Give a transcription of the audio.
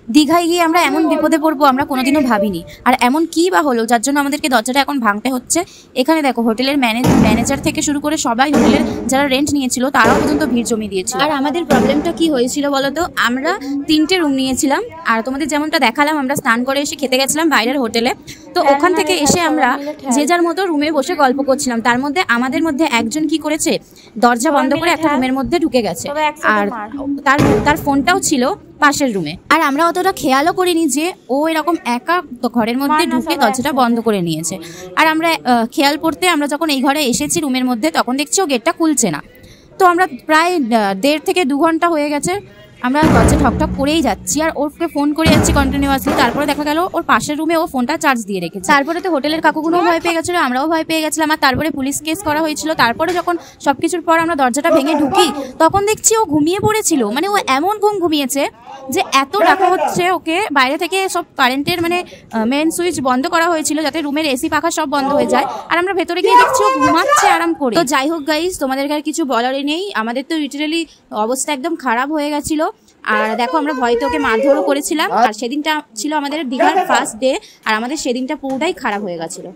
দীঘায় গিয়ে আমরা এমন বিপদে পড়বো আমরা কোনোদিনও ভাবিনি। আর এমন কি বা হলো যার জন্য আমাদেরকে দরজাটা এখন ভাঙতে হচ্ছে। এখানে দেখো হোটেলের ম্যানেজার থেকে শুরু করে সবাই, হোটেলের যারা রেন্ট নিয়েছিল তারাও পর্যন্ত ভিড় জমিয়ে দিয়েছিল। আর আমাদের প্রবলেমটা কি হয়েছিল বলতো, আমরা 3টে রুম নিয়েছিলাম, আর তোমাদের যেমনটা দেখালাম আমরা স্নান করে এসে খেতে গেছিলাম বাইরের হোটেলে। তো ওখান থেকে এসে আমরা যে যার মতো রুমে বসে গল্প করছিলাম। তার মধ্যে আমাদের মধ্যে একজন কি করেছে, দরজা বন্ধ করে একটা রুমের মধ্যে ঢুকে গেছে, আর তার ফোনটাও ছিল পাশের রুমে। আর আমরা অতটা খেয়ালও করিনি যে ও এরকম একা ঘরের মধ্যে ঢুকে দরজাটা বন্ধ করে নিয়েছে। আর আমরা খেয়াল করতে আমরা যখন এই ঘরে এসেছি রুমের মধ্যে, তখন দেখছি ও গেটটা খুলছে না। তো আমরা প্রায় 1.5 থেকে 2 ঘন্টা হয়ে গেছে আমরা দরজা ঠকঠক করেই যাচ্ছি, আর ওকে ফোন করে যাচ্ছি কন্টিনিউয়াসলি। তারপরে দেখা গেল ওর পাশের রুমে ও ফোনটা চার্জ দিয়ে রেখেছে। তারপরে তো হোটেলের কাকুগুলোও ভয় পেয়ে গেছিলো, আমরাও ভয় পেয়ে গেছিলাম। আর তারপরে পুলিশ কেস করা হয়েছিল। তারপরে যখন সবকিছুর পর আমরা দরজাটা ভেঙে ঢুকি, তখন দেখছি ও ঘুমিয়ে পড়েছিল। মানে ও এমন ঘুমিয়েছে যে এত ডাকা হচ্ছে ওকে বাইরে থেকে, সব কারেন্টের মানে মেন সুইচ বন্ধ করা হয়েছিল যাতে রুমের এসি পাখা সব বন্ধ হয়ে যায়। আর আমরা ভেতরে গিয়ে দেখছি ও ঘুমাচ্ছে আরাম করে। তো যাই হোক গাইস, তোমাদেরকে আর কিছু বলারই নেই। আমাদের তো লিটারালি অবস্থা একদম খারাপ হয়ে গেছিল। আর দেখো আমরা ভয়তে ওকে মারধরও করেছিলাম। আর সেদিনটা ছিল আমাদের দীঘার ফার্স্ট ডে, আর আমাদের সেদিনটা পুরোটাই খারাপ হয়ে গেছিল।